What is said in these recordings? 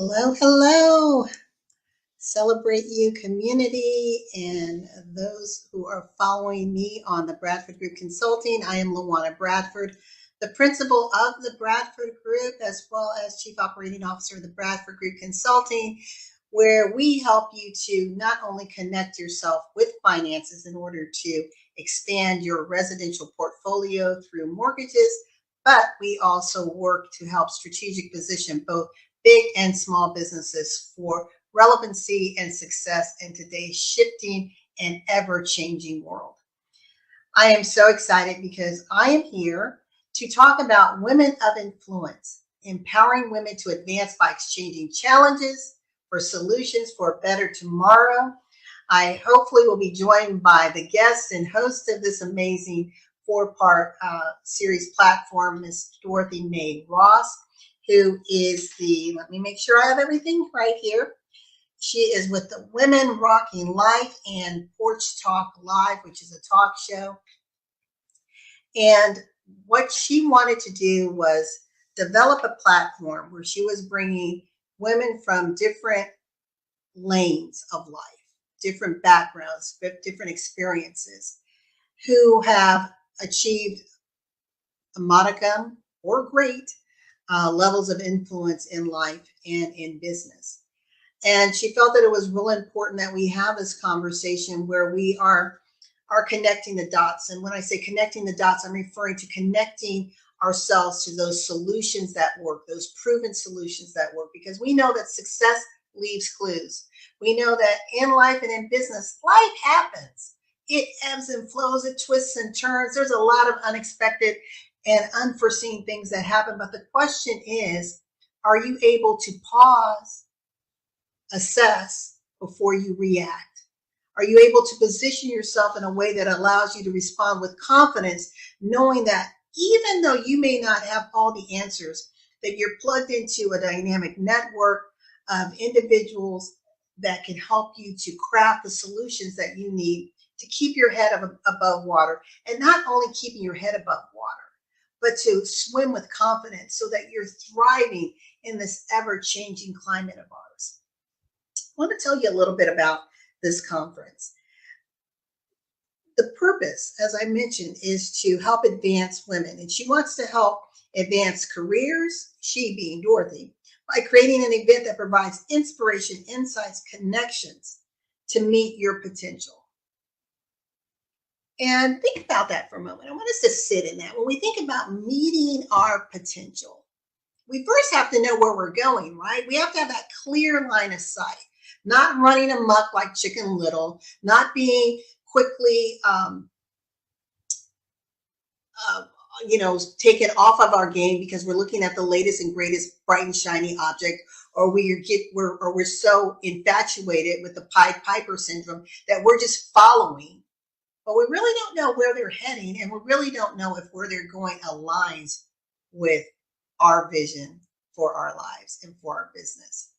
Hello, hello. Celebrate you community and those who are following me on the Bradford Group Consulting. I am LaWanna Bradford, the principal of the Bradford Group, as well as Chief Operating Officer of the Bradford Group Consulting, where we help you to not only connect yourself with finances in order to expand your residential portfolio through mortgages, but we also work to help strategic position both big and small businesses for relevancy and success in today's shifting and ever-changing world. I am so excited because I am here to talk about women of influence, empowering women to advance by exchanging challenges for solutions for a better tomorrow. I hopefully will be joined by the guest and host of this amazing four-part series platform, Miss Dorothy Mae Ross, who is let me make sure I have everything right here. She is with the Women Rocking Life and Porch Talk Live, which is a talk show. And what she wanted to do was develop a platform where she was bringing women from different lanes of life, different backgrounds, different experiences, who have achieved a modicum or great levels of influence in life and in business. And she felt that it was really important that we have this conversation where we are connecting the dots. And when I say connecting the dots, I'm referring to connecting ourselves to those solutions that work, those proven solutions that work, because we know that success leaves clues. We know that in life and in business, life happens. It ebbs and flows, it twists and turns. There's a lot of unexpected and unforeseen things that happen. But the question is, are you able to pause, assess before you react? Are you able to position yourself in a way that allows you to respond with confidence, knowing that even though you may not have all the answers, that you're plugged into a dynamic network of individuals that can help you to craft the solutions that you need to keep your head above water, and not only keeping your head above water, but to swim with confidence so that you're thriving in this ever-changing climate of ours. I want to tell you a little bit about this conference. The purpose, as I mentioned, is to help advance women, and she wants to help advance careers, she being Dorothy, by creating an event that provides inspiration, insights, connections to meet your potential. And think about that for a moment. I want us to sit in that. When we think about meeting our potential, we first have to know where we're going, right? We have to have that clear line of sight, not running amok like Chicken Little, not being quickly, taken off of our game because we're looking at the latest and greatest bright and shiny object, or we're so infatuated with the Pied Piper syndrome that we're just following. But we really don't know where they're heading, and we really don't know if where they're going aligns with our vision for our lives and for our business.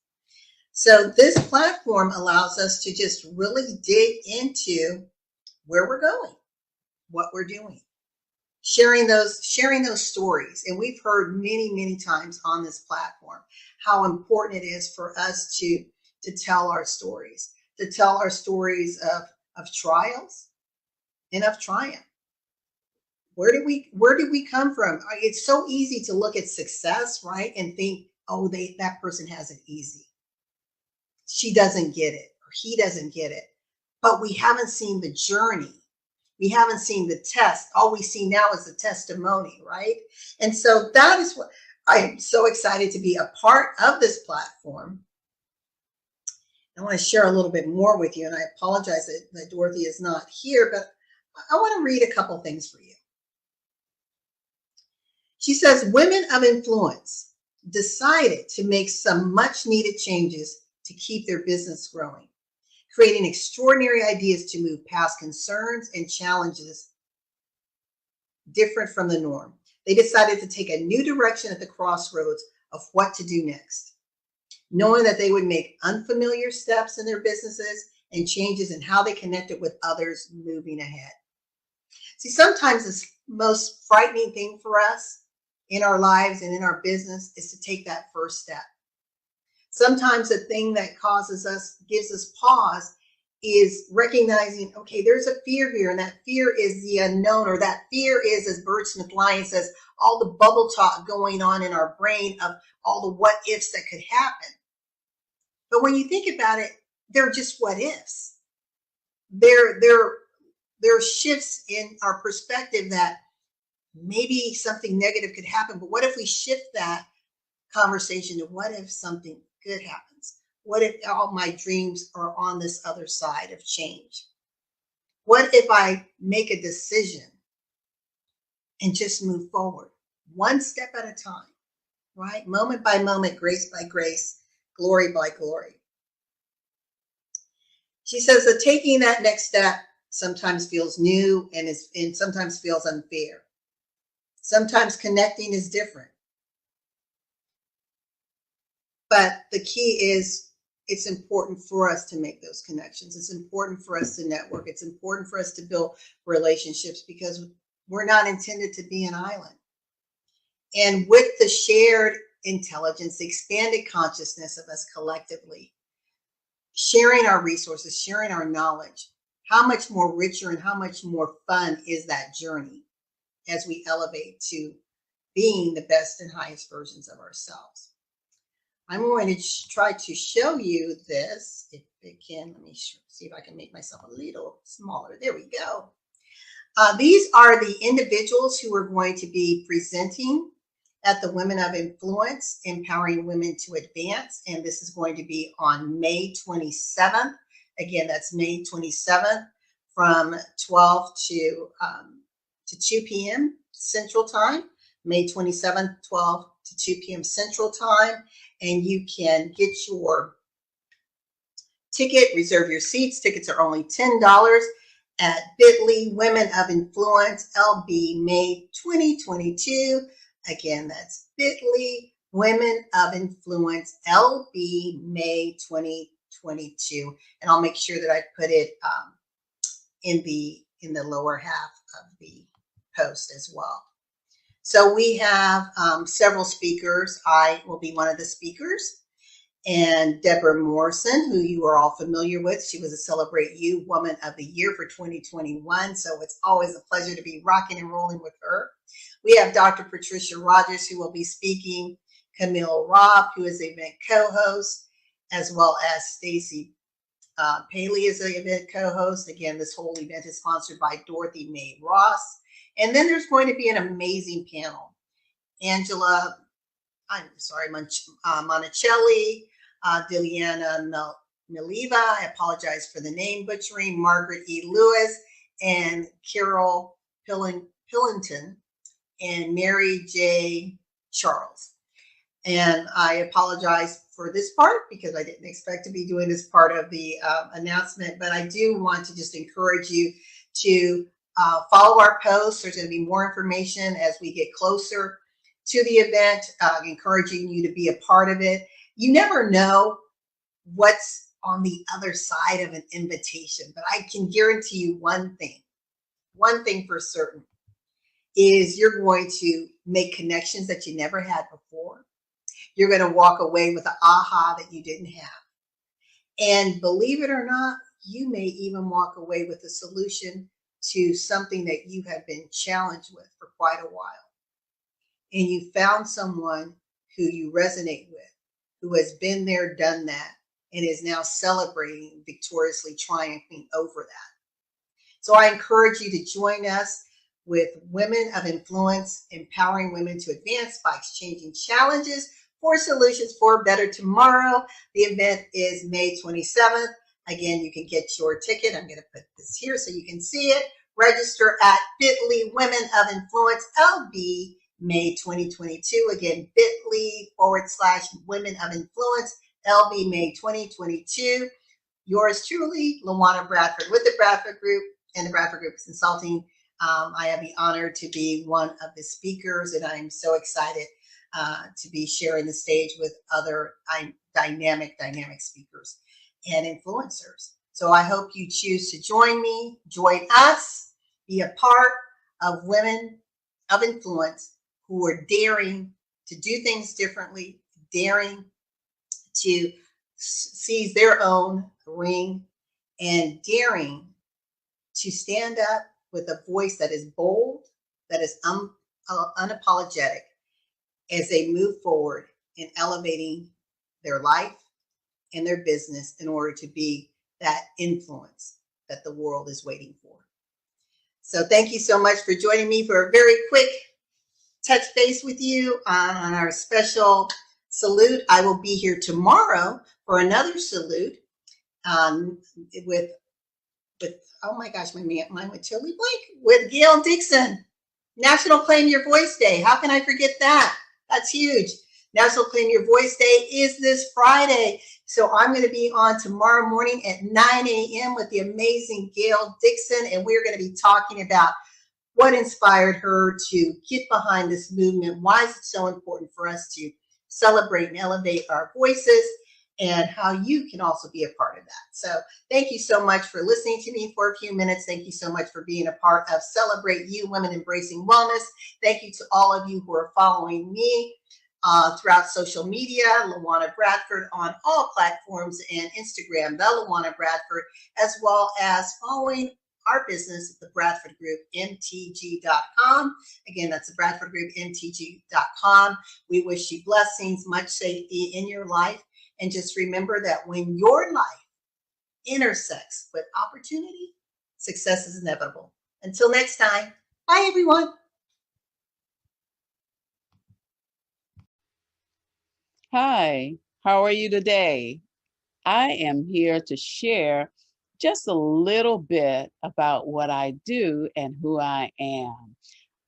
So this platform allows us to just really dig into where we're going, what we're doing, sharing those stories. And we've heard many times on this platform how important it is for us to tell our stories, of trials and of triumph. Where did we come from? It's so easy to look at success, right, and think, oh, that person has it easy. She doesn't get it, or he doesn't get it. But we haven't seen the journey. We haven't seen the test. All we see now is the testimony, right? And so that is what I am so excited to be a part of this platform. I want to share a little bit more with you, and I apologize that Dorothy is not here, but I want to read a couple things for you. She says, women of influence decided to make some much needed changes to keep their business growing, creating extraordinary ideas to move past concerns and challenges different from the norm. They decided to take a new direction at the crossroads of what to do next, knowing that they would make unfamiliar steps in their businesses and changes in how they connected with others moving ahead. See, sometimes the most frightening thing for us in our lives and in our business is to take that first step. Sometimes the thing that gives us pause is recognizing, okay, there's a fear here, and that fear is the unknown, or that fear is, as Bert Smith Lyon says, all the bubble talk going on in our brain of all the what ifs that could happen. But when you think about it, they're just what ifs. They're shifts in our perspective that maybe something negative could happen. But what if we shift that conversation to what if something good happens? What if all my dreams are on this other side of change? What if I make a decision and just move forward one step at a time, right? Moment by moment, grace by grace, glory by glory. She says that taking that next step sometimes feels new and sometimes feels unfair. Sometimes connecting is different. But the key is it's important for us to make those connections. It's important for us to network. It's important for us to build relationships because we're not intended to be an island. And with the shared intelligence, the expanded consciousness of us collectively, sharing our resources, sharing our knowledge, how much more richer and how much more fun is that journey as we elevate to being the best and highest versions of ourselves. I'm going to try to show you this, if it can. Let me see if I can make myself a little smaller. There we go. These are the individuals who are going to be presenting at the Women of Influence, Empowering Women to Advance. And this is going to be on May 27th. Again, that's May 27th from 12 to 2 p.m. Central Time. May 27th, 12 to 2 p.m. Central Time. And you can get your ticket, reserve your seats. Tickets are only $10 at bit.ly Women of Influence LB May 2022. Again, that's bit.ly Women of Influence LB May 2022. And I'll make sure that I put it in the lower half of the post as well. So we have several speakers. I will be one of the speakers. And Deborah Morrison, who you are all familiar with. She was a Celebrate You Woman of the Year for 2021. So it's always a pleasure to be rocking and rolling with her. We have Dr. Patricia Rogers, who will be speaking, Camille Robb, who is the event co-host, as well as Stacy Paley is the event co-host. Again, this whole event is sponsored by Dorothy Mae Ross. And then there's going to be an amazing panel. Angela, Monticelli, Diliana Miliva, I apologize for the name butchering, Margaret E. Lewis, and Carol Pillington, and Mary J. Charles. And I apologize for this part because I didn't expect to be doing this part of the announcement, but I do want to just encourage you to follow our posts. There's going to be more information as we get closer to the event, encouraging you to be a part of it. You never know what's on the other side of an invitation, but I can guarantee you one thing for certain is you're going to make connections that you never had before. You're going to walk away with an aha that you didn't have. And believe it or not, you may even walk away with a solution to something that you have been challenged with for quite a while. And you found someone who you resonate with, who has been there, done that, and is now celebrating, victoriously triumphing over that. So I encourage you to join us with Women of Influence, Empowering Women to Advance by Exchanging Challenges for Solutions for a Better Tomorrow. The event is May 27th. Again, you can get your ticket. I'm going to put this here so you can see it. Register at bit.ly Women of Influence LB May 2022. Again, bit.ly/Women of Influence LB May 2022. Yours truly, LaWanna Bradford with the Bradford Group and the Bradford Group Consulting. I have the honor to be one of the speakers, and I'm so excited to be sharing the stage with other dynamic speakers and influencers. So I hope you choose to join me, join us, be a part of Women of Influence who are daring to do things differently, daring to seize their own ring and daring to stand up with a voice that is bold, that is unapologetic as they move forward in elevating their life and their business in order to be that influence that the world is waiting for. So thank you so much for joining me for a very quick touch base with you on our special salute. I will be here tomorrow for another salute with oh my gosh, my mind went totally blank, with Gail Dixon. National Claim Your Voice Day. How can I forget that? That's huge. National Claim Your Voice Day is this Friday. So I'm going to be on tomorrow morning at 9 a.m. with the amazing Gail Dixon, and we're going to be talking about what inspired her to get behind this movement. Why is it so important for us to celebrate and elevate our voices, and how you can also be a part of that. So thank you so much for listening to me for a few minutes. Thank you so much for being a part of Celebrate You, Women Embracing Wellness. Thank you to all of you who are following me throughout social media, LaWanna Bradford on all platforms, and Instagram, the LaWanna Bradford, as well as following our business at the Bradford Group, mtg.com. Again, that's the Bradford Group, mtg.com. We wish you blessings, much safety in your life. And just remember that when your life intersects with opportunity, success is inevitable. Until next time, bye everyone. Hi, how are you today? I am here to share just a little bit about what I do and who I am.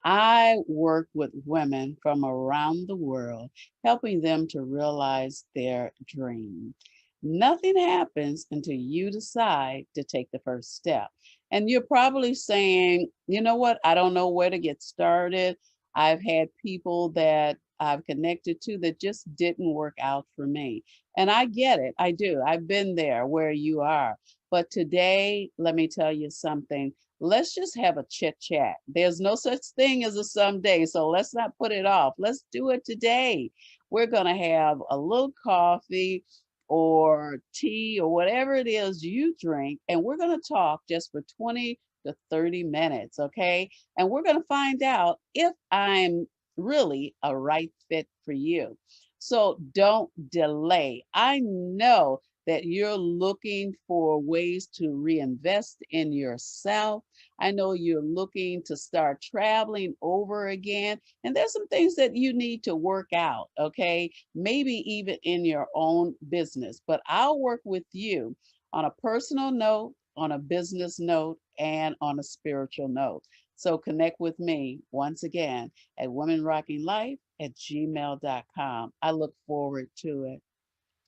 I work with women from around the world, helping them to realize their dream. Nothing happens until you decide to take the first step. And you're probably saying, you know what? I don't know where to get started. I've had people that I've connected to that just didn't work out for me. And I get it. I do. I've been there where you are. But today, let me tell you something. Let's just have a chit chat. There's no such thing as a someday, so let's not put it off. Let's do it today. We're going to have a little coffee or tea or whatever it is you drink, and we're going to talk just for 20 to 30 minutes, okay? And we're going to find out if I'm really a right fit for you. So don't delay. I know that you're looking for ways to reinvest in yourself. I know you're looking to start traveling over again. And there's some things that you need to work out, okay? Maybe even in your own business. But I'll work with you on a personal note, on a business note, and on a spiritual note. So connect with me once again at womenrockinglife@gmail.com. I look forward to it.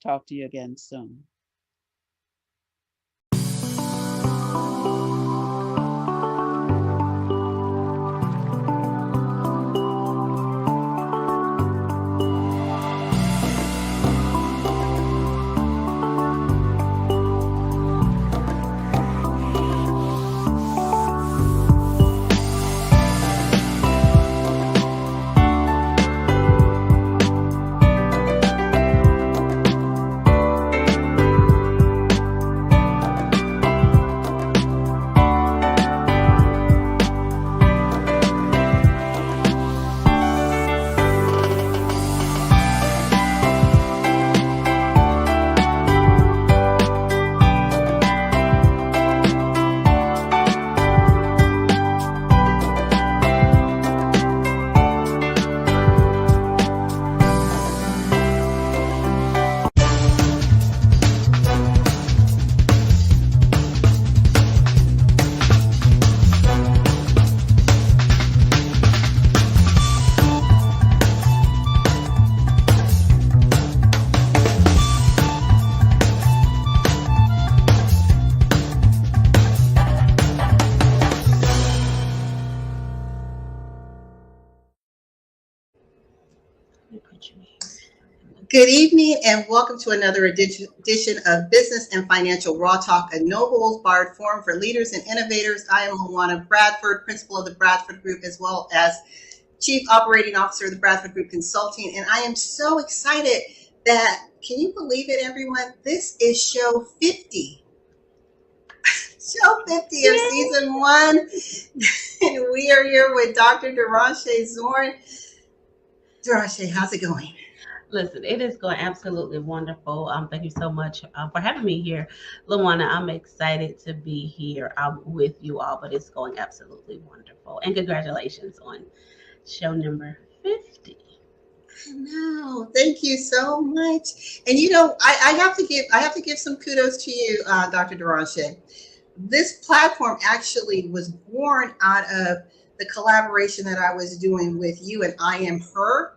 Talk to you again soon. Good evening and welcome to another edition of Business and Financial Raw Talk, a no holds barred forum for leaders and innovators. I am LaWanna Bradford, principal of the Bradford Group, as well as Chief Operating Officer of the Bradford Group Consulting. And I am so excited that, can you believe it, everyone? This is show 50. Show 50 of Yay! season one. And we are here with Dr. Derashay Zorn. Derashay, how's it going? Listen, it is going absolutely wonderful. Thank you so much for having me here, LaWanna. I'm excited to be here with you all, but it's going absolutely wonderful. And congratulations on show number 50. No, thank you so much. And I have to give some kudos to you, Dr. Derashay. This platform actually was born out of the collaboration that I was doing with you and I Am Her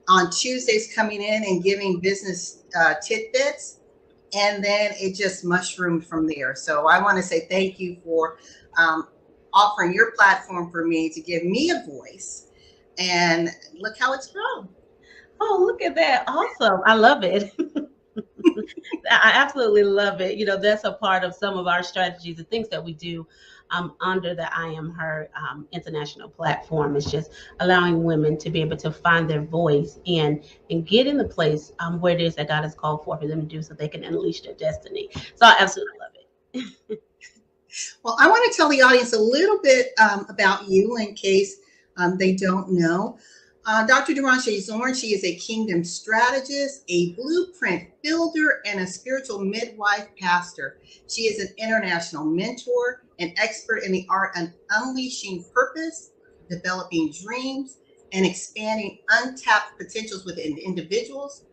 on Tuesdays, coming in and giving business tidbits. And then it just mushroomed from there. So I want to say thank you for offering your platform for me to give me a voice. And look how it's grown. Oh, look at that. Awesome. I love it. I absolutely love it. That's a part of some of our strategies, the things that we do under the I Am Her international platform. Is just allowing women to be able to find their voice and get in the place where it is that God has called for them to do so they can unleash their destiny. So I absolutely love it. Well, I want to tell the audience a little bit about you in case they don't know. Dr. Derashay Zorn, she is a kingdom strategist, a blueprint builder, and a spiritual midwife pastor. She is an international mentor, an expert in the art of unleashing purpose, developing dreams, and expanding untapped potentials within individuals,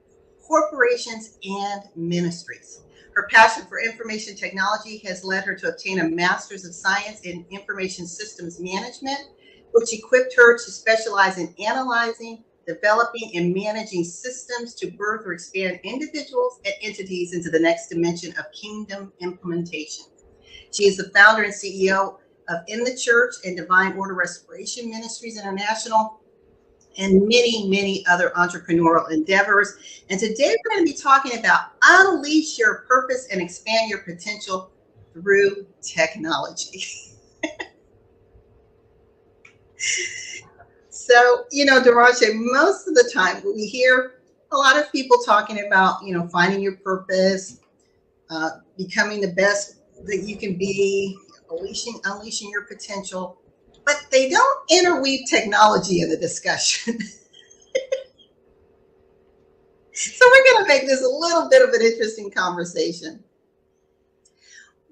corporations, and ministries. Her passion for information technology has led her to obtain a Master's of Science in Information Systems Management, which equipped her to specialize in analyzing, developing, and managing systems to birth or expand individuals and entities into the next dimension of kingdom implementation. She is the founder and CEO of In the Church and Divine Order Restoration Ministries International, and many, many other entrepreneurial endeavors. And today we're going to be talking about unleash your purpose and expand your potential through technology. So, Derashay, most of the time we hear a lot of people talking about, finding your purpose, becoming the best that you can be, unleashing your potential, but they don't interweave technology in the discussion. So we're going to make this a little bit of an interesting conversation.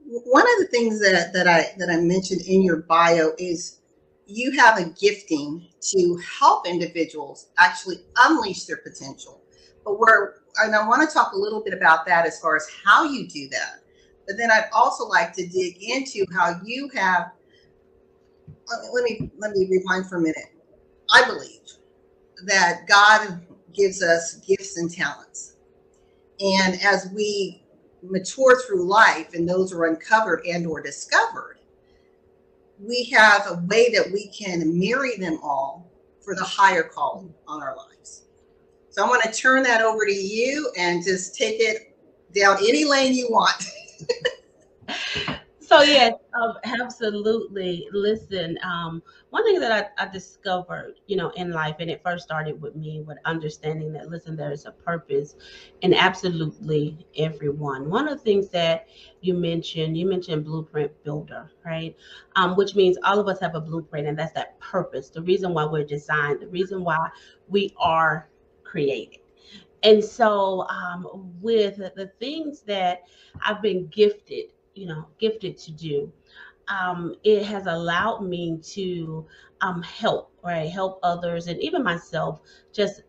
One of the things that I mentioned in your bio is you have a gifting to help individuals actually unleash their potential. And I want to talk a little bit about that as far as how you do that. But then I'd also like to dig into how you have. Let me rewind for a minute. I believe that God gives us gifts and talents, and as we mature through life, and those are uncovered and or discovered, we have a way that we can marry them all for the higher calling on our lives. So I want to turn that over to you and just take it down any lane you want. So yes, absolutely. Listen, one thing that I discovered, in life, and it first started with me with understanding that, listen, there's a purpose in absolutely everyone. One of the things that you mentioned blueprint builder, right? Which means all of us have a blueprint, and that's that purpose, the reason why we're designed, the reason why we are created. And so, with the things that I've been gifted to do, it has allowed me to help, right? Help others and even myself just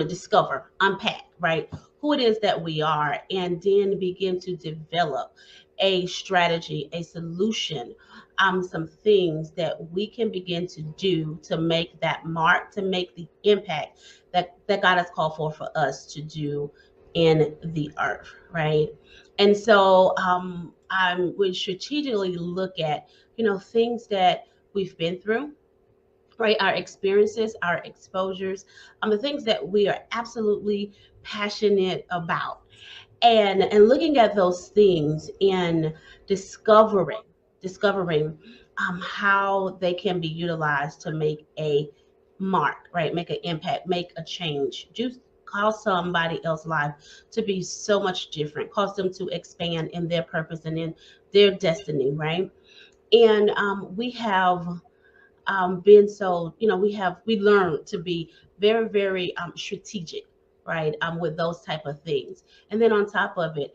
discover, unpack, right? Who it is that we are, and then begin to develop a strategy, a solution, some things that we can begin to do to make that mark, to make the impact that God has called for us to do in the earth, right? And so I would strategically look at, things that we've been through, right? Our experiences, our exposures, the things that we are absolutely passionate about, and looking at those things and discovering how they can be utilized to make a mark, right? Make an impact, make a change. Just cause somebody else's life to be so much different, cause them to expand in their purpose and in their destiny, right? And we have been so, we learned to be very, very strategic, right? With those type of things. And then on top of it,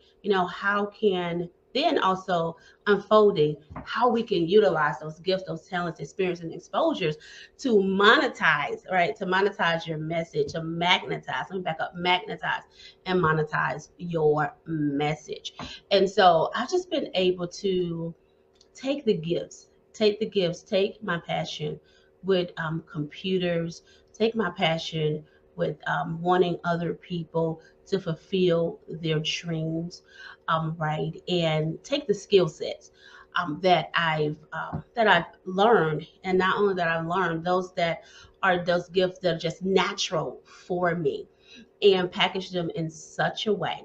how can then also unfolding how we can utilize those gifts, those talents, experience, and exposures to monetize, right? To monetize your message, to magnetize, let me back up, magnetize and monetize your message. And so I've just been able to take the gifts, take my passion with computers, take my passion with wanting other people to fulfill their dreams, right? And take the skill sets that I've learned, and not only that I've learned, those gifts that are just natural for me, and package them in such a way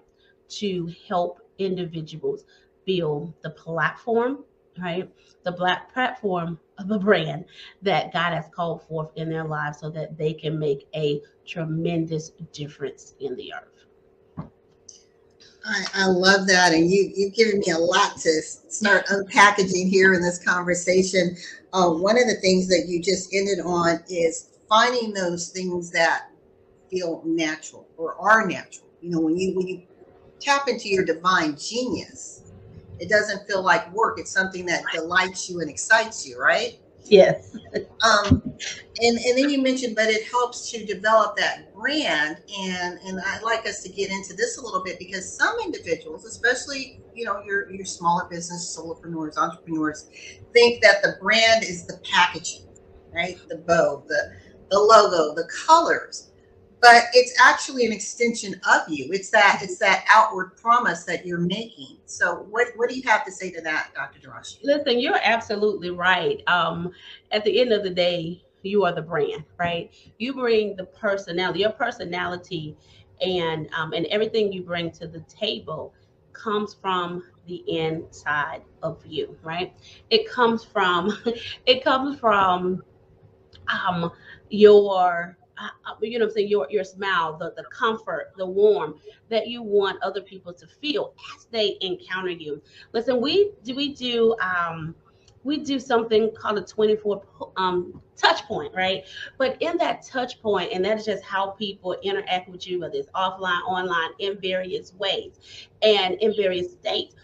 to help individuals build the platform, right? The black platform of a brand that God has called forth in their lives so that they can make a tremendous difference in the earth. I love that. And you've given me a lot to start unpackaging here in this conversation. One of the things that you just ended on is finding those things that feel natural or are natural. When you tap into your divine genius, it doesn't feel like work. It's something that delights you and excites you, right? Yes. And then you mentioned, but it helps to develop that brand. And I'd like us to get into this a little bit because some individuals, especially your smaller business solopreneurs, entrepreneurs, think that the brand is the packaging, right? The bow, the logo, the colors, but it's actually an extension of you. It's that outward promise that you're making. So what do you have to say to that, Dr. Derashay? Listen, you're absolutely right. At the end of the day, you are the brand, right? You bring the personality, your personality, and everything you bring to the table comes from the inside of you, right? It comes from, it comes from um your what I'm saying, your smile, the comfort, the warmth that you want other people to feel as they encounter you. Listen, we do something called a 24 touch point, right? But in that touch point, and that is just how people interact with you, whether it's offline, online, in various ways and in various states.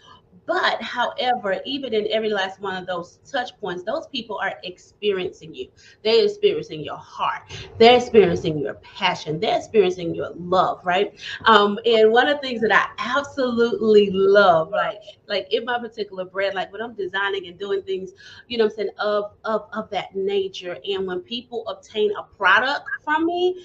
But however, even in every last one of those touch points, those people are experiencing you. They're experiencing your heart. They're experiencing your passion. They're experiencing your love, right? And one of the things that I absolutely love, like in my particular brand, like when I'm designing and doing things, what I'm saying, of that nature. And when people obtain a product from me,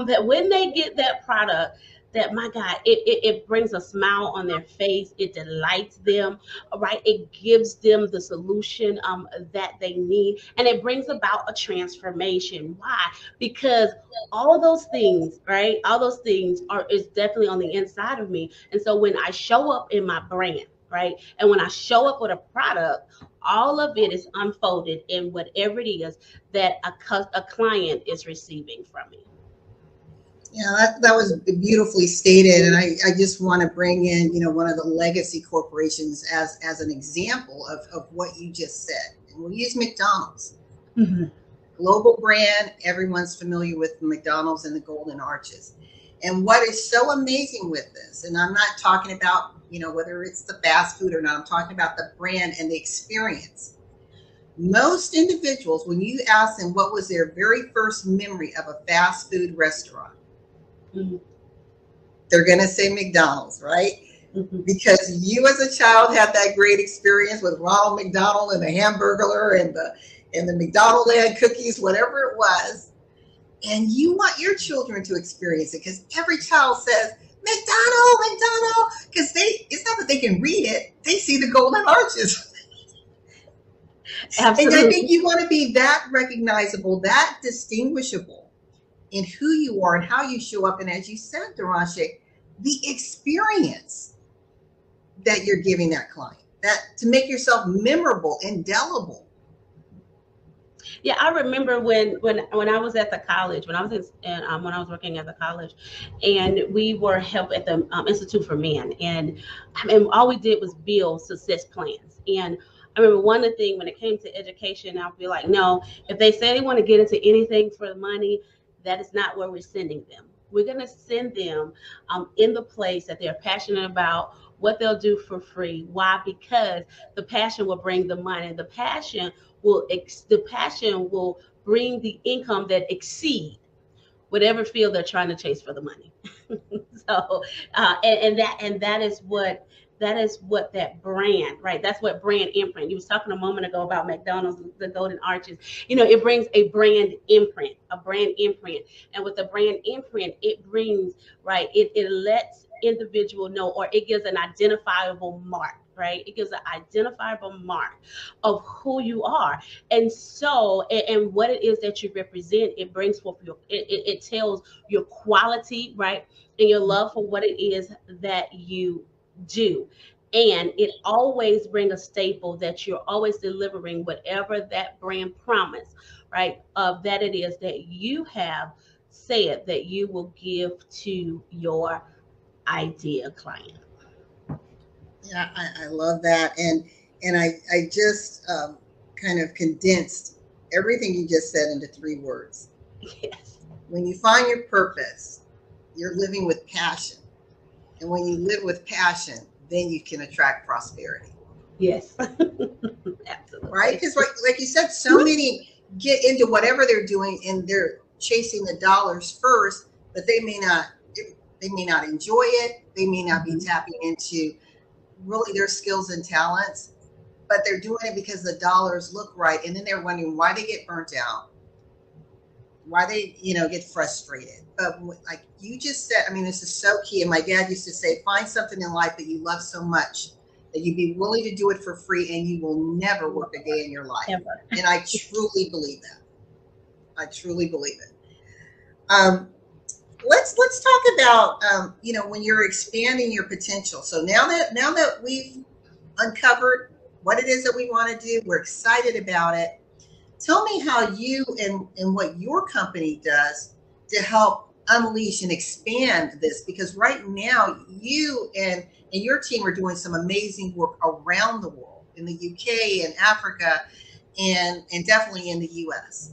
that when they get that product, that my God, it brings a smile on their face. It delights them, right? It gives them the solution that they need, and it brings about a transformation. Why? Because all those things, right? All those things are is definitely on the inside of me. And so when I show up in my brand, right, and when I show up with a product, all of it is unfolded in whatever it is that a client is receiving from me. Yeah, that was beautifully stated, and I just want to bring in one of the legacy corporations as an example of what you just said. And we'll use McDonald's, Mhm. global brand. Everyone's familiar with McDonald's and the Golden Arches. And what is so amazing with this, and I'm not talking about whether it's the fast food or not. I'm talking about the brand and the experience. Most individuals, when you ask them what was their very first memory of a fast food restaurant, Mhm. they're going to say McDonald's, right? Mhm. Because you as a child had that great experience with Ronald McDonald and the Hamburglar and the McDonald land cookies, whatever it was, and you want your children to experience it because every child says McDonald, because it's not that they can read it; they see the golden arches, and I think Absolutely. you want to be that recognizable, that distinguishable in who you are and how you show up, and as you said, Derashay, the experience that you're giving that client, that to make yourself memorable, indelible. Yeah, I remember when I was at the college, when I was when I was working at the college, and we were help at the Institute for Men, and I mean, all we did was build success plans. And I remember one of the things when it came to education, I'll be like, no, if they say they want to get into anything for the money, that is not where we're sending them. We're going to send them in the place that they're passionate about, what they'll do for free. Why? Because the passion will bring the money. The passion will bring the income that exceed whatever field they're trying to chase for the money. So that is what that brand, right? That's what brand imprint. You was talking a moment ago about McDonald's, the golden arches. It brings a brand imprint. And with the brand imprint, it brings, right, it lets individual know, or it gives an identifiable mark, right? It gives an identifiable mark of who you are. And so, and what it is that you represent, it brings forth it tells your quality, right? And your love for what it is that you do. And it always brings a staple that you're always delivering whatever that brand promise, right? Of that it is that you have said that you will give to your ideal client. Yeah, I love that. And I just kind of condensed everything you just said into three words. Yes. When you find your purpose, you're living with passion. And when you live with passion, then you can attract prosperity. Yes. Right? Absolutely. Because like you said, so many get into whatever they're doing and they're chasing the dollars first, but they may not enjoy it. They may not be Mhm. tapping into really their skills and talents, but they're doing it because the dollars look right. And then they're wondering why they get burnt out, why they, get frustrated. But like you just said, I mean, this is so key. And my dad used to say, find something in life that you love so much that you'd be willing to do it for free and you will never work a day in your life. Ever. And I truly believe that. I truly believe it. Um, let's talk about when you're expanding your potential. So now that we've uncovered what it is that we want to do, we're excited about it. Tell me how you and what your company does to help unleash and expand this, because right now you and your team are doing some amazing work around the world, in the UK and Africa, and definitely in the US.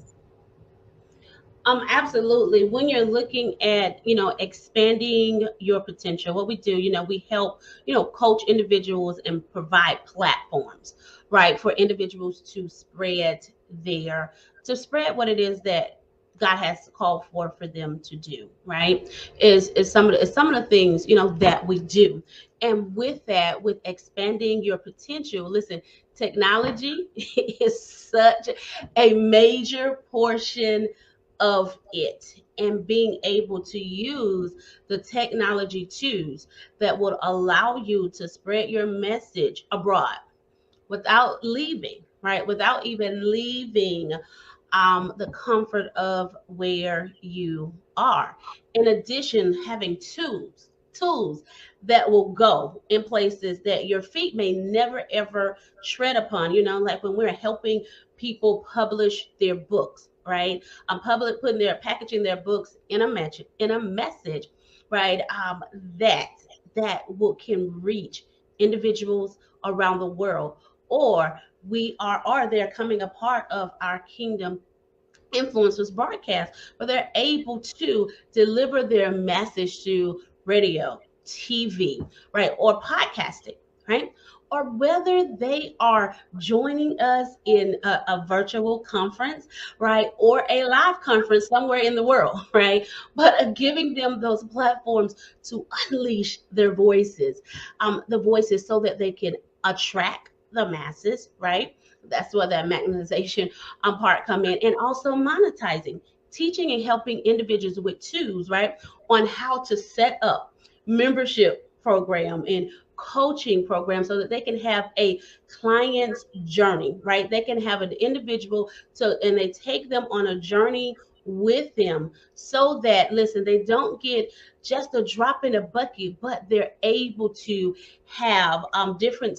Absolutely. When you're looking at, expanding your potential, what we do, we help, coach individuals and provide platforms, right, for individuals their, to spread what it is that God has called for them to do, right? Is some of the things, that we do. And with that, with expanding your potential, listen, technology is such a major portion of it, and being able to use the technology tools that would allow you to spread your message abroad without leaving, right? Without even leaving the comfort of where you are. In addition, having tools that will go in places that your feet may never ever tread upon. Like when we're helping people publish their books, right? Public putting their packaging their books in a message, right? That can reach individuals around the world, or they're coming a part of our kingdom influencers broadcast, where they're able to deliver their message to radio, TV, right, or podcasting, right? Or whether they are joining us in a virtual conference, right, or a live conference somewhere in the world, right? But giving them those platforms to unleash their voices, the voices, so that they can attract the masses, right? That's where that magnetization part come in, and also monetizing, teaching and helping individuals with tools, right, on how to set up membership program and coaching program, so that they can have a client's journey, right? They can have an individual, and they take them on a journey with them, so that, listen, they don't get just a drop in a bucket, but they're able to have different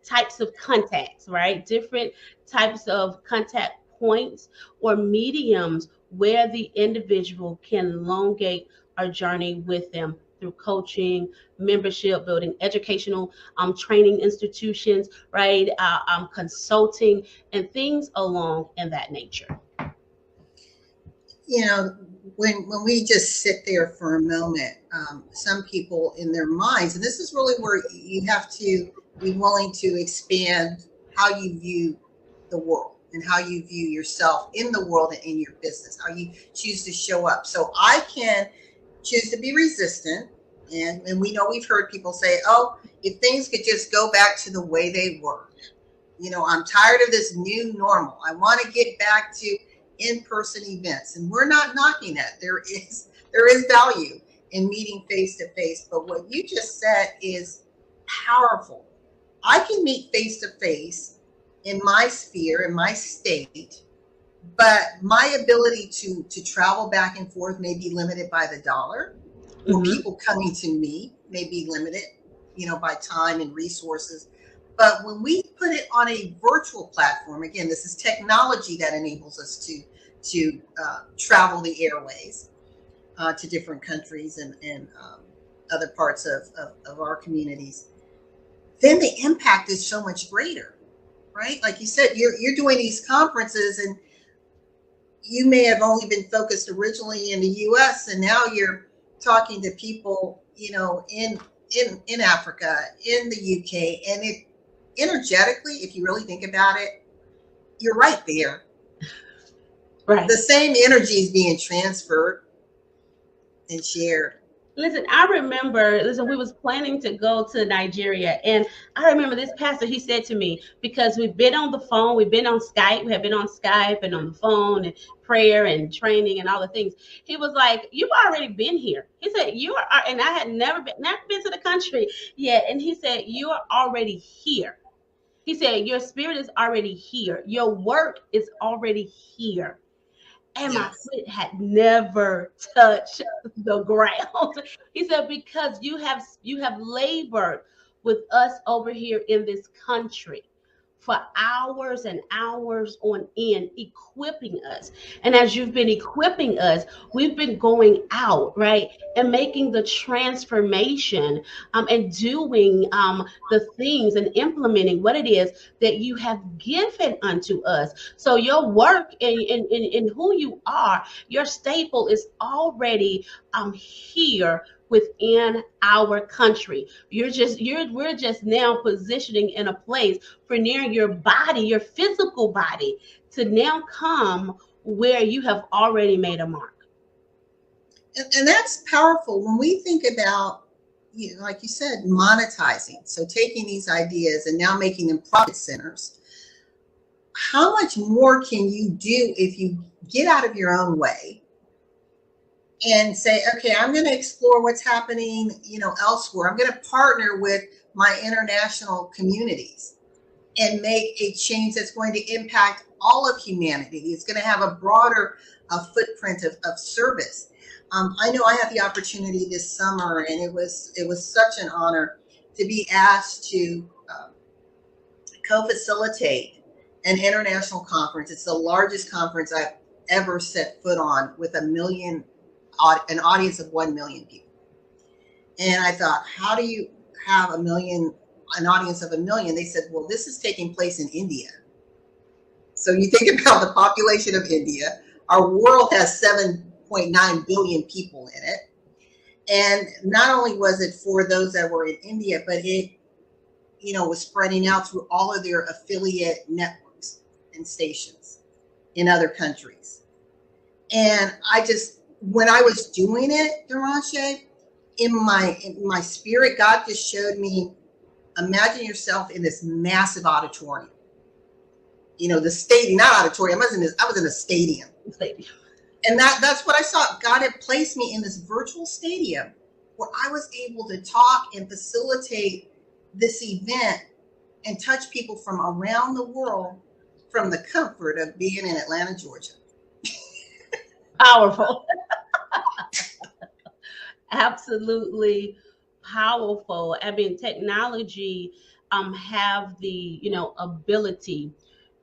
types of contacts, right? Different types of contact points or mediums where the individual can elongate our journey with them through coaching, membership building, educational training institutions, right? Consulting and things along in that nature. You know, when we just sit there for a moment, some people in their minds, and this is really where you have to be willing to expand how you view the world and how you view yourself in the world and in your business, how you choose to show up. So I can choose to be resistant. And we know we've heard people say, oh, if things could just go back to the way they were. You know, I'm tired of this new normal. I want to get back to in-person events. And we're not knocking that. There is value in meeting face to face. But what you just said is powerful. I can meet face to face in my sphere, in my state, but my ability to travel back and forth may be limited by the dollar, or people coming to me may be limited, you know, by time and resources. But when we put it on a virtual platform, again, this is technology that enables us to travel the airways to different countries and other parts of our communities, then the impact is so much greater, right? Like you said, you're doing these conferences, and you may have only been focused originally in the U.S., and now you're talking to people, you know, in Africa, in the UK, and it energetically, if you really think about it, you're right there. Right. The same energy is being transferred and shared. Listen, I remember, we was planning to go to Nigeria. And I remember this pastor, he said to me, because we've been on the phone, we've been on Skype, we have been on Skype and on the phone and prayer and training and all the things. He was like, you've already been here. He said, you are, and I had never been to the country yet. And he said, you are already here. He said, your spirit is already here. Your work is already here. And my Yes. foot had never touched the ground. He said, because you have labored with us over here in this country for hours and hours on end, equipping us. And as you've been equipping us, we've been going out, right, and making the transformation and doing the things and implementing what it is that you have given unto us. So your work and who you are, your staple is already here within our country. We're just now positioning in a place for near your body, your physical body, to now come where you have already made a mark. And that's powerful when we think about, you know, like you said, monetizing. So taking these ideas and now making them profit centers. How much more can you do if you get out of your own way and say, okay, I'm going to explore what's happening, you know, elsewhere. I'm going to partner with my international communities and make a change that's going to impact all of humanity. It's going to have a broader footprint of service. I know I had the opportunity this summer, and it was such an honor to be asked to co-facilitate an international conference. It's the largest conference I've ever set foot on, with an audience of 1 million people. And I thought, how do you have an audience of 1 million? They said, well, this is taking place in India. So you think about the population of India. Our world has 7.9 billion people in it. And not only was it for those that were in India, but it, you know, was spreading out through all of their affiliate networks and stations in other countries. And when I was doing it, Derashay, in my spirit, God just showed me, imagine yourself in this massive auditorium. You know, the stadium, not auditorium. I was in a stadium. And that's what I saw. God had placed me in this virtual stadium where I was able to talk and facilitate this event and touch people from around the world from the comfort of being in Atlanta, Georgia. Powerful. Absolutely powerful. I mean, technology have the, you know, ability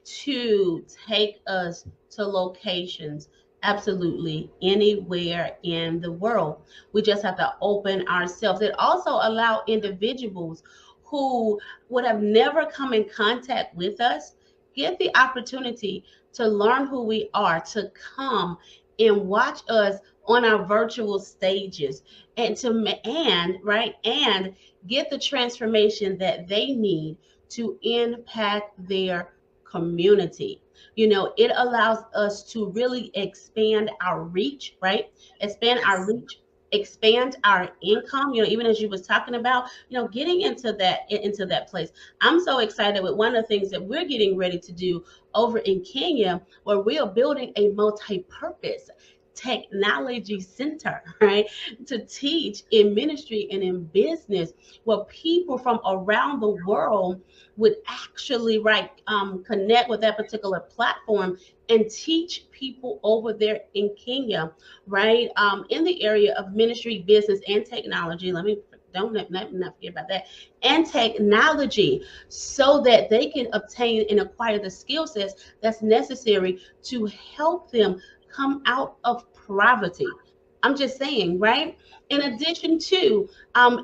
to take us to locations absolutely anywhere in the world. We just have to open ourselves. It also allow individuals who would have never come in contact with us get the opportunity to learn who we are, to come and watch us on our virtual stages, and and get the transformation that they need to impact their community. It allows us to really expand our reach, right? Expand our Yes. reach, expand our income, even as you was talking about, getting into that place. I'm so excited with one of the things that we're getting ready to do over in Kenya, where we are building a multi-purpose technology center, right? To teach in ministry and in business, where people from around the world would actually, right, connect with that particular platform and teach people over there in Kenya, right, in the area of ministry, business, and technology. Let me not forget about that, and technology, so that they can obtain and acquire the skill sets that's necessary to help them come out of poverty. I'm just saying, right? In addition to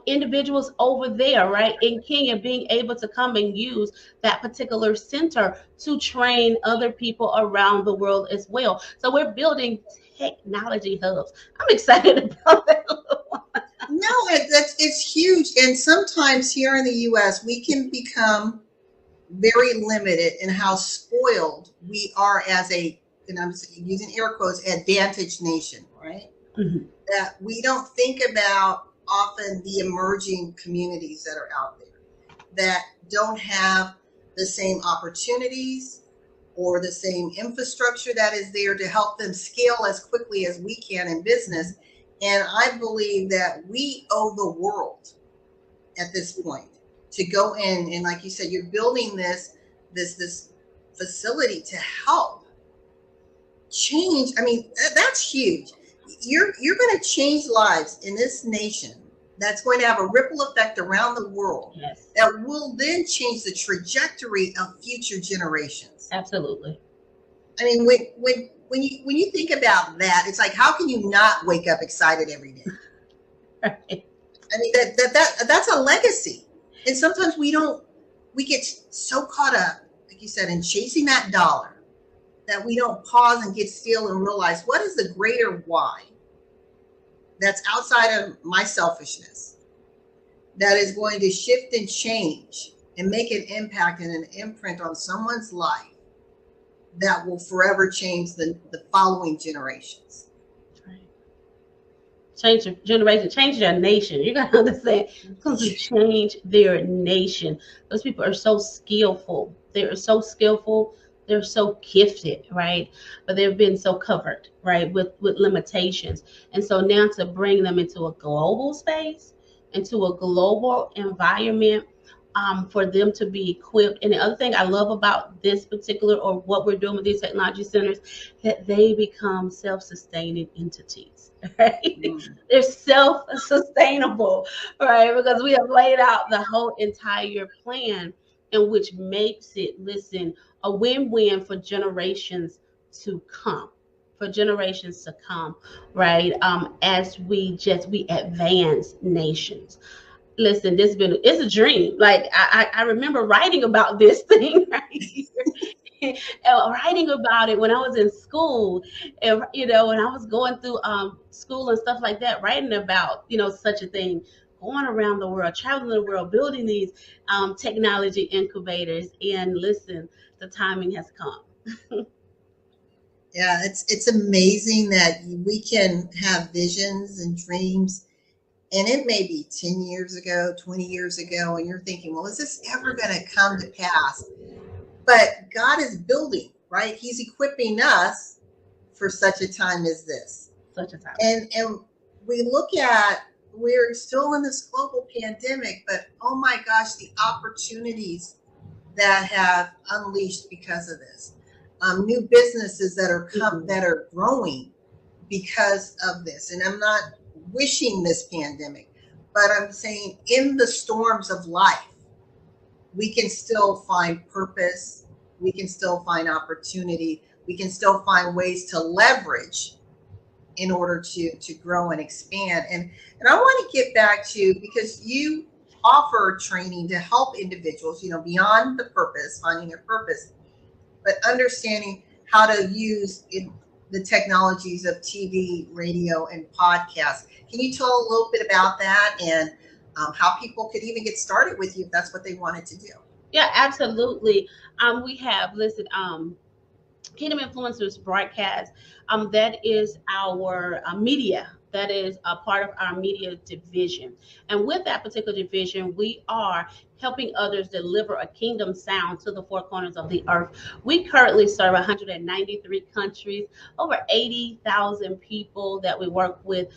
individuals over there, right, in Kenya, being able to come and use that particular center to train other people around the world as well. So we're building technology hubs. I'm excited about that. No, it's huge. And sometimes here in the US, we can become very limited in how spoiled we are as a, and I'm using air quotes, advantaged nation, right? Mhm. That we don't think about often the emerging communities that are out there that don't have the same opportunities or the same infrastructure that is there to help them scale as quickly as we can in business. And I believe that we owe the world at this point to go in and, like you said, you're building this facility to help change. I mean, that's huge. You're going to change lives in this nation. That's going to have a ripple effect around the world Yes, that will then change the trajectory of future generations. absolutely. I mean, when you think about that, it's like, how can you not wake up excited every day? Right. I mean, that's a legacy. And sometimes we get so caught up, like you said, in chasing that dollar that we don't pause and get still and realize what is the greater why that's outside of my selfishness that is going to shift and change and make an impact and an imprint on someone's life that will forever change the following generations. Right. Change your generation, change their nation. You gotta understand, it's going to change their nation. Those people are so skillful. They are so skillful. They're so gifted, right? But they've been so covered, right, with limitations. And so now to bring them into a global space, into a global environment, for them to be equipped. And the other thing I love about this particular, or what we're doing with these technology centers, that they become self-sustaining entities, right? Mm. They're self-sustainable, right? Because we have laid out the whole entire plan, in which makes it, listen, a win-win for generations to come. For generations to come, right? As we advance nations. Listen, this been it's a dream. Like I remember writing about this thing right here. Writing about it when I was in school, and when I was going through school and stuff like that, writing about such a thing, going around the world, traveling the world, building these technology incubators. And listen, the timing has come. Yeah, it's amazing that we can have visions and dreams, and it may be 10 years ago, 20 years ago, and you're thinking, well, is this ever going to come to pass? But God is building, right? He's equipping us for such a time as this. Such a time. And we look at, we're still in this global pandemic, but oh my gosh, the opportunities that have unleashed because of this. New businesses that are growing because of this. And I'm not wishing this pandemic, but I'm saying in the storms of life, we can still find purpose we can still find opportunity. We can still find ways to leverage in order to grow and expand. And I want to get back to, because you offer training to help individuals, beyond the purpose, finding their purpose, but understanding how to use the technologies of TV, radio, and podcasts. Can you tell a little bit about that, and how people could even get started with you if that's what they wanted to do? Yeah, absolutely. We have listed Kingdom Influencers broadcast. That is our media. That is a part of our media division. And with that particular division, we are helping others deliver a kingdom sound to the four corners of the earth. We currently serve 193 countries, over 80,000 people that we work with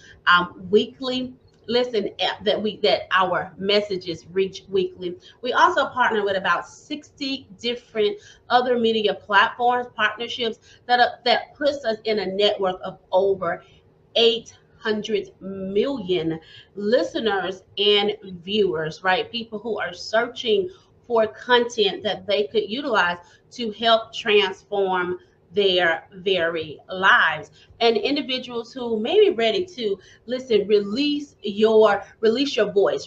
weekly. Listen, that our messages reach weekly. We also partner with about 60 different other media platforms, partnerships that puts us in a network of over 800 million listeners and viewers, right? People who are searching for content that they could utilize to help transform their very lives. And individuals who may be ready to listen, release your voice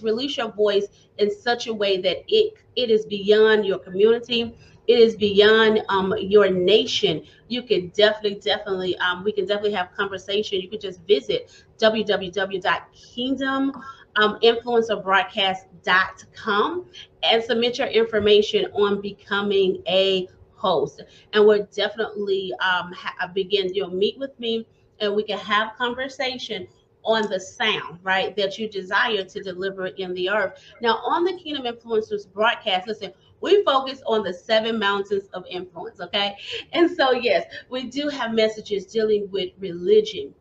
in such a way that it is beyond your community, it is beyond your nation. You can definitely we can definitely have conversation. You could just visit www.kingdominfluencerbroadcast.com and submit your information on becoming a host. And we'll definitely begin, meet with me, and we can have conversation on the sound, right, that you desire to deliver in the earth. Now, on the Kingdom Influencers broadcast, listen, we focus on the 7 mountains of influence, okay? And so, yes, we do have messages dealing with religion,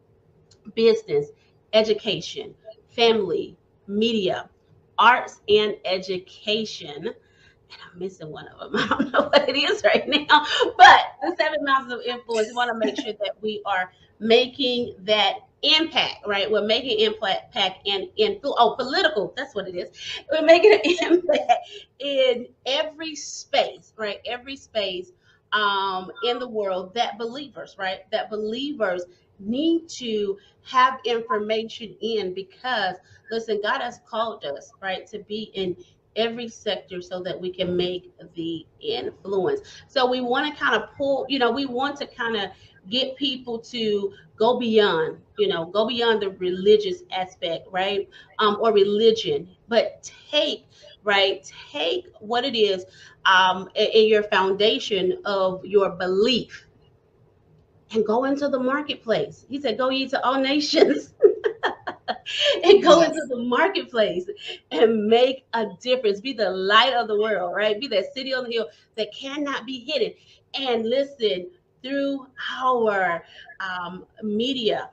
business, education, family, media, arts, and education. And I'm missing one of them. I don't know what it is right now. But the 7 mountains of influence, we want to make sure that we are making that impact, right? We're making impact in political. That's what it is. We're making an impact in every space, right? Every space in the world that believers, right? That believers need to have information in, because listen, God has called us, right, to be in every sector so that we can make the influence. So we want to kind of pull, we want to kind of get people to go beyond, go beyond the religious aspect, right? Or religion, but take what it is in your foundation of your belief and go into the marketplace. He said, go ye to all nations and go Yes. into the marketplace and make a difference. Be the light of the world, right? Be that city on the hill that cannot be hidden. And listen, through our media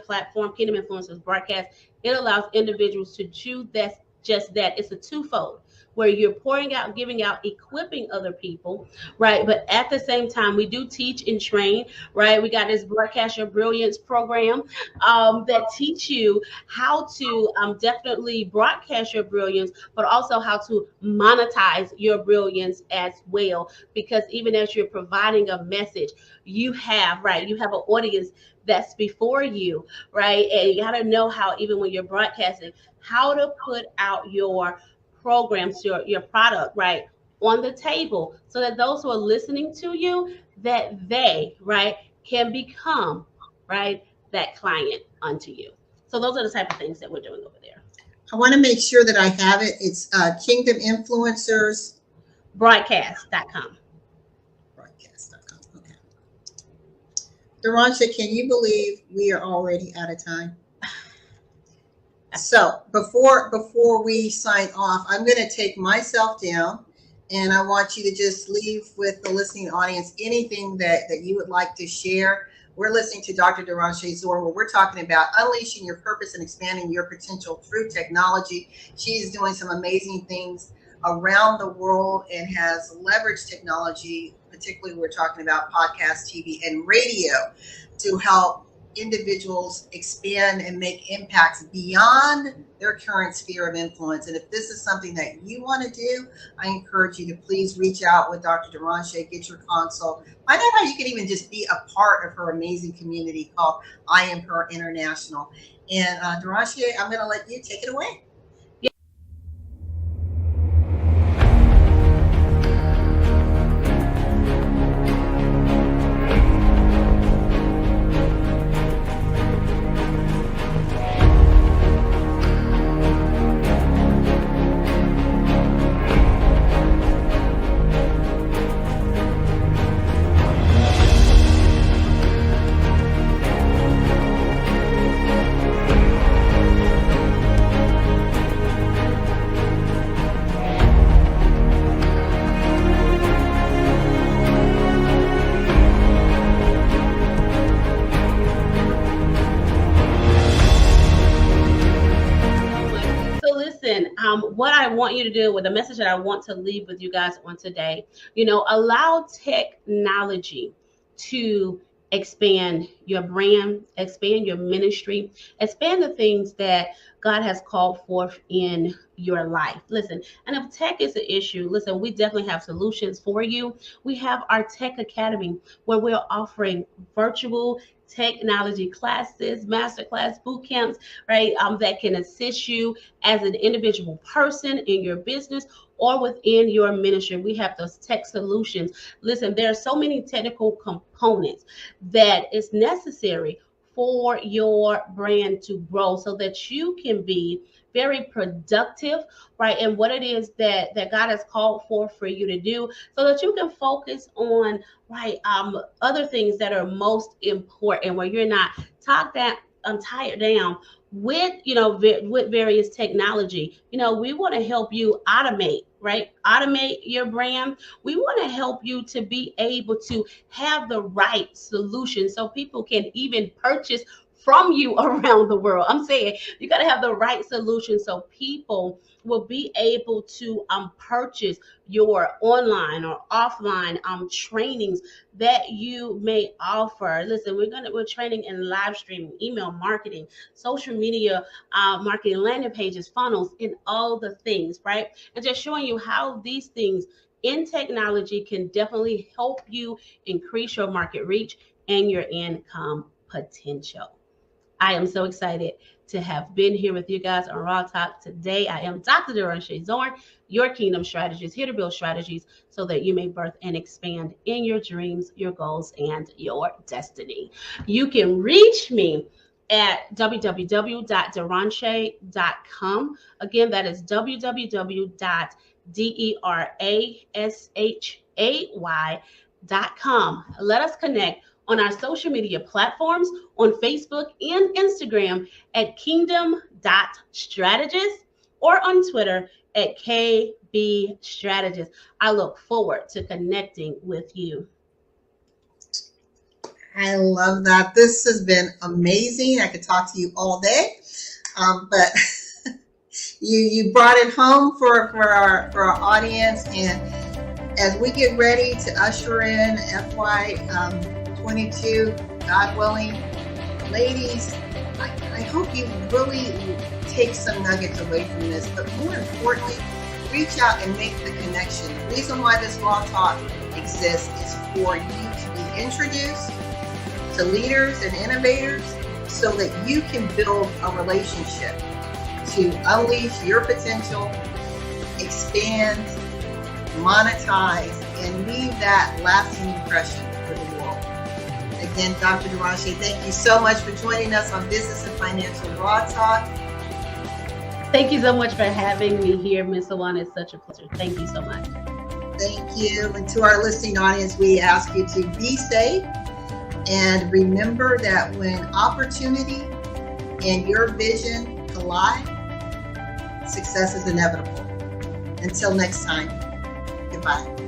platform, Kingdom Influencers Broadcast, it allows individuals to choose that, just that. It's a twofold, where you're pouring out, giving out, equipping other people, right? But at the same time, we do teach and train, right? We got this Broadcast Your Brilliance program that teach you how to definitely broadcast your brilliance, but also how to monetize your brilliance as well. Because even as you're providing a message, you have an audience that's before you, right? And you got to know how, even when you're broadcasting, how to put out your programs, your product, right, on the table, so that those who are listening to you, that they, right, can become, right, that client unto you. So those are the type of things that we're doing over there. I want to make sure that I have it. It's Kingdom Influencers Broadcast.com. Broadcast.com. Okay. Derashay, can you believe we are already out of time? So before we sign off, I'm going to take myself down, and I want you to just leave with the listening audience anything that you would like to share. We're listening to Dr. Derashay Zorn, where we're talking about unleashing your purpose and expanding your potential through technology. She's doing some amazing things around the world and has leveraged technology, particularly we're talking about podcast, TV, and radio, to help individuals expand and make impacts beyond their current sphere of influence. And if this is something that you want to do, I encourage you to please reach out with Dr. Derashay, get your consult. Find out how you can even just be a part of her amazing community called I Am Her International. And Derashay, I'm going to let you take it away. What I want you to do, with the message that I want to leave with you guys on today, allow technology to expand your brand, expand your ministry, expand the things that God has called forth in your life. Listen, and if tech is an issue, listen, we definitely have solutions for you. We have our Tech Academy where we're offering virtual technology classes, masterclass, boot camps, right? That can assist you as an individual person in your business or within your ministry. We have those tech solutions. Listen, there are so many technical components that is necessary for your brand to grow so that you can be very productive, right? And what it is that God has called for you to do, so that you can focus on, right, other things that are most important, where you're not tired down with, with various technology. We want to help you automate, right? Automate your brand. We want to help you to be able to have the right solution so people can even purchase from you around the world. I'm saying you got to have the right solution so people will be able to purchase your online or offline trainings that you may offer. Listen, we're training in live streaming, email marketing, social media marketing, landing pages, funnels, and all the things, right? And just showing you how these things in technology can definitely help you increase your market reach and your income potential. I am so excited to have been here with you guys on Raw Talk today. I am Dr. Derashay Zorn, your kingdom strategist, here to build strategies so that you may birth and expand in your dreams, your goals, and your destiny. You can reach me at www.derashay.com. Again, that is www.derashay.com. Let us connect on our social media platforms on Facebook and Instagram at kingdom.strategist or on Twitter at kbstrategist. I look forward to connecting with you. I love that. This has been amazing. I could talk to you all day, but you brought it home for our audience. And as we get ready to usher in FY22, God willing, ladies, I hope you really take some nuggets away from this, but more importantly, reach out and make the connection. The reason why this Raw Talk exists is for you to be introduced to leaders and innovators so that you can build a relationship to unleash your potential, expand, monetize, and leave that lasting impression for the world. Again, Dr. Derashay, thank you so much for joining us on Business and Financial Raw Talk. Thank you so much for having me here, Ms. LaWanna. It's such a pleasure. Thank you so much. Thank you. And to our listening audience, we ask you to be safe and remember that when opportunity and your vision collide, success is inevitable. Until next time, goodbye.